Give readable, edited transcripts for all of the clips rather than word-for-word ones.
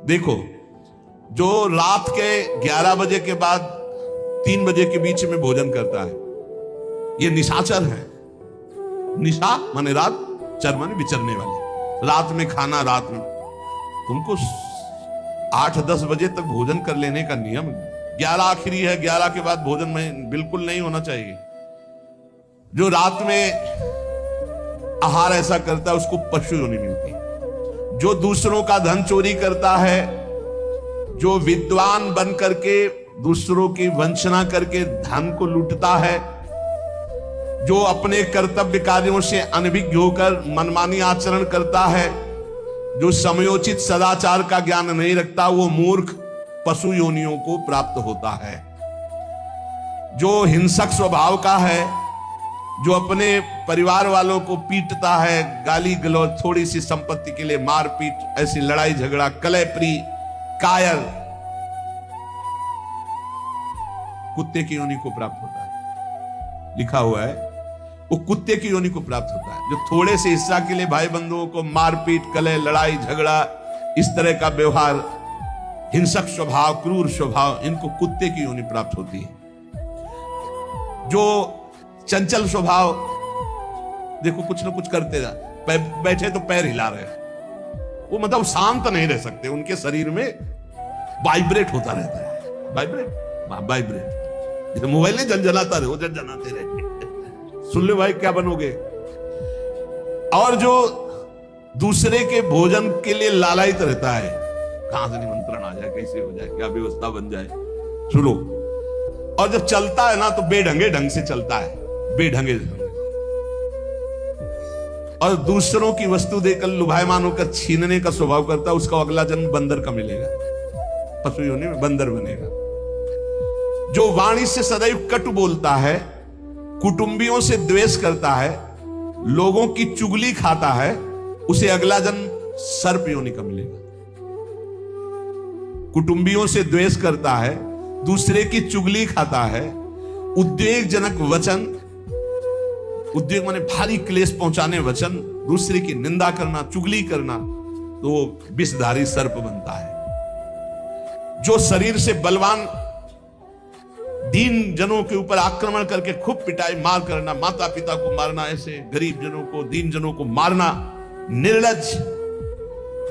देखो, जो रात के 11 बजे के बाद 3 बजे के बीच में भोजन करता है, ये निशाचर है। निशा माने रात, चर माने विचरने वाले। रात में खाना, रात में तुमको 8-10 बजे तक भोजन कर लेने का नियम। 11 आखिरी है, 11 के बाद भोजन में बिल्कुल नहीं होना चाहिए। जो रात में आहार ऐसा करता है उसको पशु योनि मिलती है। जो दूसरों का धन चोरी करता है, जो विद्वान बन करके दूसरों की वंचना करके धन को लूटता है, जो अपने कर्तव्य कार्यों से अनभिज्ञ होकर मनमानी आचरण करता है, जो समयोचित सदाचार का ज्ञान नहीं रखता, वो मूर्ख पशु योनियों को प्राप्त होता है। जो हिंसक स्वभाव का है, जो अपने परिवार वालों को पीटता है, गाली गलौज, थोड़ी सी संपत्ति के लिए मारपीट, ऐसी लड़ाई झगड़ा, कलहप्रिय, कायर, कुत्ते की योनि को प्राप्त होता है। लिखा हुआ है वो कुत्ते की योनि को प्राप्त होता है। जो थोड़े से हिस्सा के लिए भाई बंधुओं को मारपीट, कलह, लड़ाई झगड़ा, इस तरह का व्यवहार, हिंसक स्वभाव, क्रूर स्वभाव, इनको कुत्ते की योनि प्राप्त होती है। जो चंचल स्वभाव, देखो कुछ ना कुछ करते जा, बैठे तो पैर हिला रहे, वो मतलब शांत नहीं रह सकते, उनके शरीर में वाइब्रेट होता रहता है। वाइब्रेट जैसे मोबाइल नहीं झनझनाता रहे, वो झनझनाते रहे। सुन लो भाई क्या बनोगे। और जो दूसरे के भोजन के लिए लालायित रहता है, कहां से निमंत्रण आ जाए, कैसे हो जाए, क्या व्यवस्था बन जाए, सुनो। और जब चलता है ना तो बेढंगे ढंग से चलता है, बेढंगे ढंग। और दूसरों की वस्तु देकर लुभायमान होकर छीनने का स्वभाव करता है, उसका अगला जन्म बंदर का मिलेगा, पशु योनि में बंदर बनेगा। जो वाणी से सदैव कटु बोलता है, कुटुंबियों से द्वेष करता है, लोगों की चुगली खाता है, उसे अगला जन्म सर्प योनि का मिलेगा। कुटुंबियों से द्वेष करता है, दूसरे की चुगली खाता है, उद्वेगजनक वचन, उद्वेग माने भारी क्लेश पहुंचाने वचन, दूसरे की निंदा करना, चुगली करना, तो विषधारी सर्प बनता है। जो शरीर से बलवान दीन जनों के ऊपर आक्रमण करके खूब पिटाई मार करना, माता पिता को मारना, ऐसे गरीब जनों को, दीन जनों को मारना, निर्लज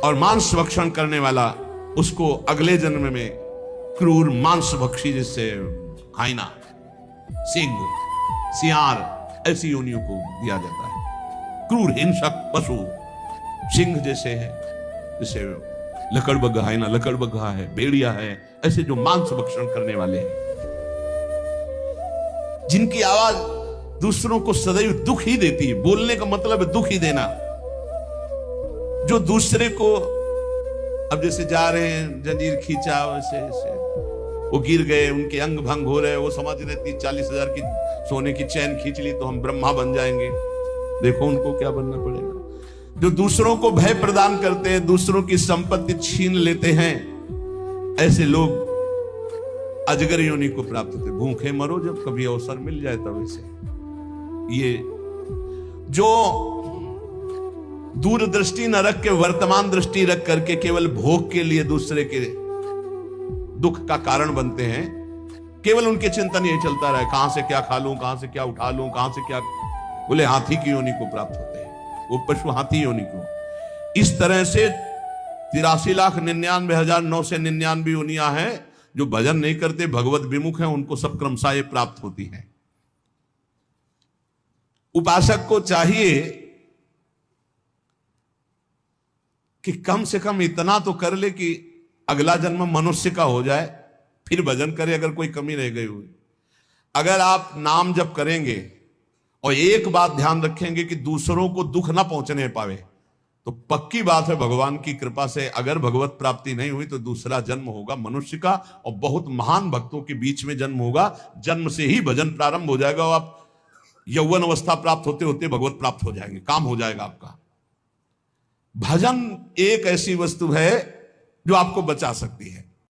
और मांस भक्षण करने वाला, उसको अगले जन्म में क्रूर मांस भक्षी, जैसे हाइना, सिंह, सियार, ऐसी योनियों को दिया जाता है। क्रूर हिंसक पशु सिंह जैसे है, जैसे लकड़बग्घा, हाइना लकड़बग्घा है, भेड़िया है, ऐसे जो मांस भक्षण करने वाले हैं, जिनकी आवाज दूसरों को सदैव दुख ही देती है। बोलने का मतलब है दुख ही देना। जो दूसरे को, अब जैसे जा रहे हैं, जंजीर खींचा, वैसे वो गिर गए, उनके अंग भंग हो रहे, वो समझ रहे 30-40 हजार की सोने की चैन खींच ली तो हम ब्रह्मा बन जाएंगे। देखो उनको क्या बनना पड़ेगा। जो दूसरों को भय प्रदान करते हैं, दूसरों की संपत्ति छीन लेते हैं, ऐसे लोग अजगर योनि को प्राप्त होते। भूखे मरो जब कभी अवसर मिल जाए तब। ऐसे ये जो दूरदृष्टि न रख के वर्तमान दृष्टि रख करके केवल भोग के लिए दूसरे के दुख का कारण बनते हैं, केवल उनके चिंतन यही चलता रहे, कहां से क्या खा लूं, कहां से क्या उठा लूं, कहां से क्या, बोले हाथी की योनि को प्राप्त होते हैं, वो पशु हाथी योनि को। इस तरह से 83,99,999 योनियां हैं। जो भजन नहीं करते, भगवत विमुख हैं, उनको सब क्रमशः ये प्राप्त होती है। उपासक को चाहिए कि कम से कम इतना तो कर ले कि अगला जन्म मनुष्य का हो जाए, फिर भजन करे अगर कोई कमी रह गई हुई। अगर आप नाम जप करेंगे और एक बात ध्यान रखेंगे कि दूसरों को दुख ना पहुंचने पावे, तो पक्की बात है भगवान की कृपा से अगर भगवत प्राप्ति नहीं हुई तो दूसरा जन्म होगा मनुष्य का, और बहुत महान भक्तों के बीच में जन्म होगा। जन्म से ही भजन प्रारंभ हो जाएगा और आप यौवन अवस्था प्राप्त होते होते भगवत प्राप्त हो जाएंगे, काम हो जाएगा आपका। भजन एक ऐसी वस्तु है जो आपको बचा सकती है।